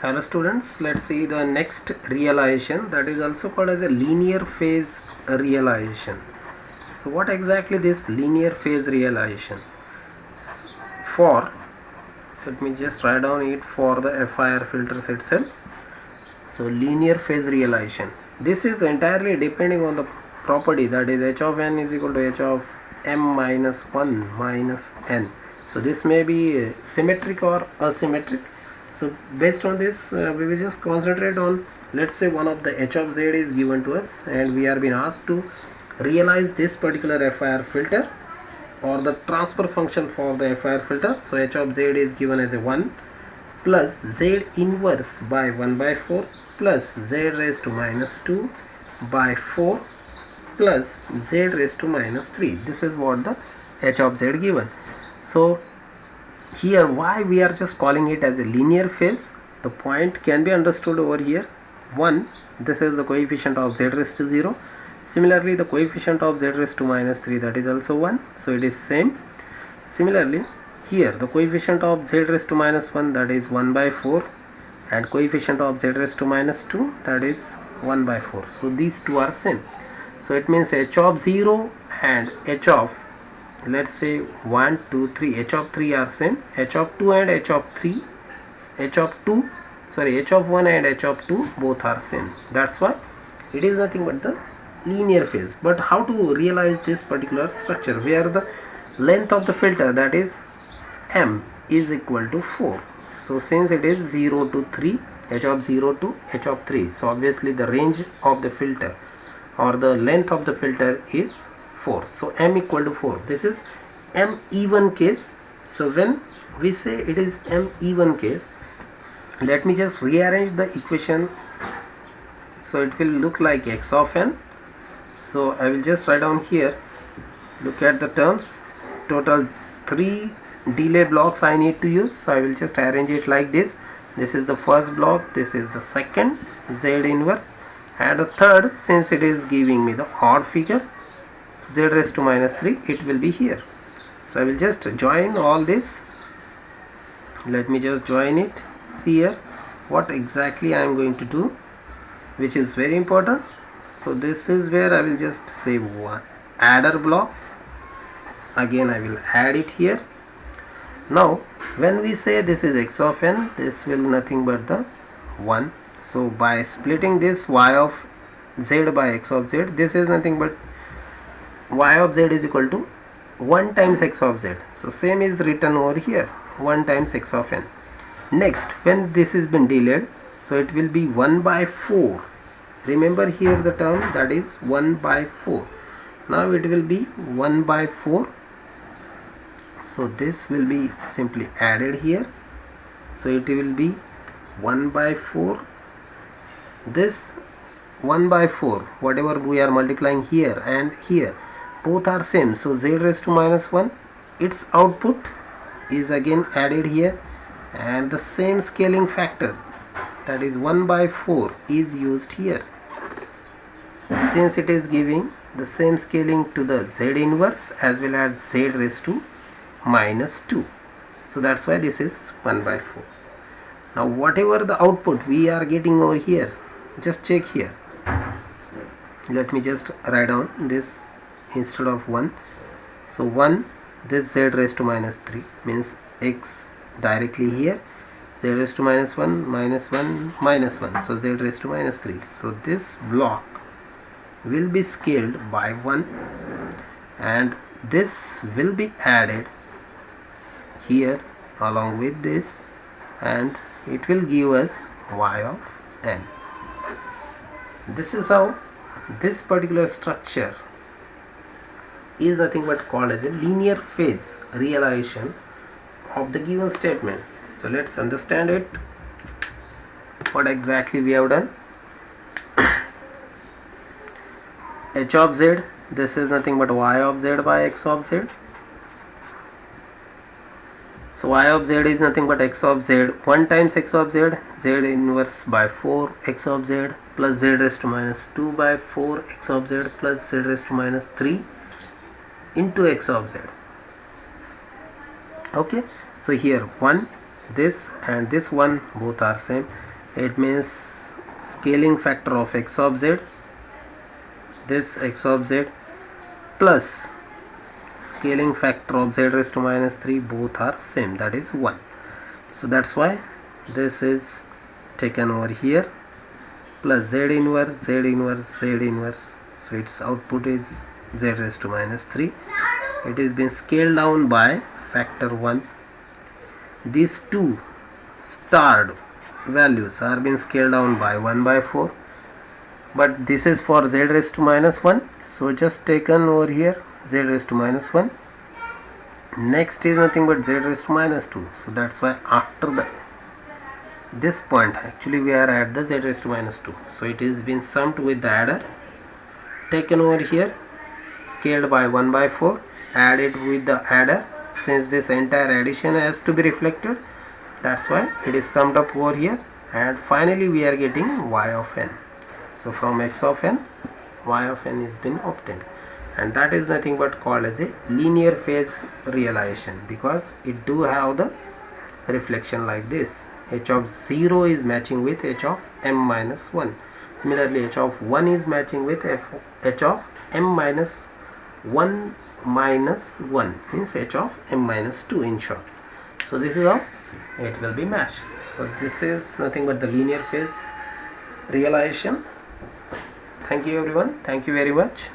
Hello students, let's see the next realization, that is also called as a linear phase realization. So what exactly this linear phase realization? For, let me just write down it for the FIR filters itself. So linear phase realization, this is entirely depending on the property, that is h of n is equal to h of m minus 1 minus n. So this may be symmetric or asymmetric. So based on this we will just concentrate on, let's say one of the h of z is given to us and we are being asked to realize this particular FIR filter or the transfer function for the FIR filter. So h of z is given as a 1 plus z inverse by 1 by 4 plus z raised to minus 2 by 4 plus z raised to minus 3. This is what the h of z given. So here why we are just calling it as a linear phase, the point can be understood over here. 1, this is the coefficient of z raised to 0. Similarly the coefficient of z raised to minus 3, that is also 1, so it is same. Similarly here the coefficient of z raised to minus 1, that is 1 by 4, and coefficient of z raised to minus 2, that is 1 by 4. So these two are same. So it means h of 0 and h of, let's say 1 2 3, h of 3 are same, h of 2 and h of 3, h of 2 sorry h of 1 and h of 2 both are same. That's why it is nothing but the linear phase. But how to realize this particular structure where the length of the filter, that is m, is equal to 4. So since it is 0 to 3, h of 0 to h of 3, so obviously the range of the filter or the length of the filter is 4. So m equal to 4. This is m even case. So when we say it is m even case, let me just rearrange the equation so it will look like x of n. So I will just write down here, look at the terms, total 3 delay blocks I need to use. So I will just arrange it like this. This is the first block, this is the second z inverse, and the third, since it is giving me the odd figure, so z raised to minus 3, it will be here. So I will just join all this. Let me just join it. See here what exactly I am going to do, which is very important. So this is where I will just say one adder block. Again I will add it here. Now when we say this is x of n, this will nothing but the 1. So by splitting this y of z by x of z, this is nothing but y of z is equal to 1 times x of z. So same is written over here, 1 times x of n. Next, when this has been delayed, so it will be 1 by 4. Remember here the term, that is 1 by 4. Now it will be 1 by 4. So this will be simply added here. So it will be 1 by 4. This 1 by 4, whatever we are multiplying here and here, both are same. So z raised to minus 1, its output is again added here, and the same scaling factor, that is 1 by 4, is used here, since it is giving the same scaling to the z inverse as well as z raised to minus 2. So that's why this is 1 by 4. Now whatever the output we are getting over here, just check here. Let me just write down this instead of 1. So 1, this z raised to minus 3 means x directly here, z raised to minus 1, minus 1, minus 1, so z raised to minus 3. So this block will be scaled by 1 and this will be added here along with this, and it will give us y of n. This is how this particular structure is nothing but called as a linear phase realization of the given statement. So let's understand it, what exactly we have done. h of z, this is nothing but y of z by x of z. So y of z is nothing but x of z, 1 times x of z, z inverse by 4 x of z plus z raised to minus 2 by 4 x of z plus z raised to minus 3 into x of z. Okay, so here 1, this and this one both are same. It means scaling factor of x of z, this x of z plus scaling factor of z raised to minus 3, both are same, that is 1. So that's why this is taken over here, plus z inverse, z inverse, z inverse. So its output is z raised to minus 3. It is been scaled down by factor 1. These two starred values are being scaled down by 1 by 4, but this is for z raised to minus 1, so just taken over here z raised to minus 1. Next is nothing but z raised to minus 2, so that's why after this point actually we are at the z raised to minus 2, so it is been summed with the adder, taken over here, scaled by 1 by 4, added with the adder. Since this entire addition has to be reflected, that's why it is summed up over here, and finally we are getting y of n. So from x of n, y of n is been obtained, and that is nothing but called as a linear phase realization, because it do have the reflection like this. H of 0 is matching with h of m minus 1. Similarly, h of 1 is matching with h of m minus 1 minus 1, means h of m minus 2 in short. So this is how it will be matched. So this is nothing but the linear phase realization. Thank you everyone. Thank you very much.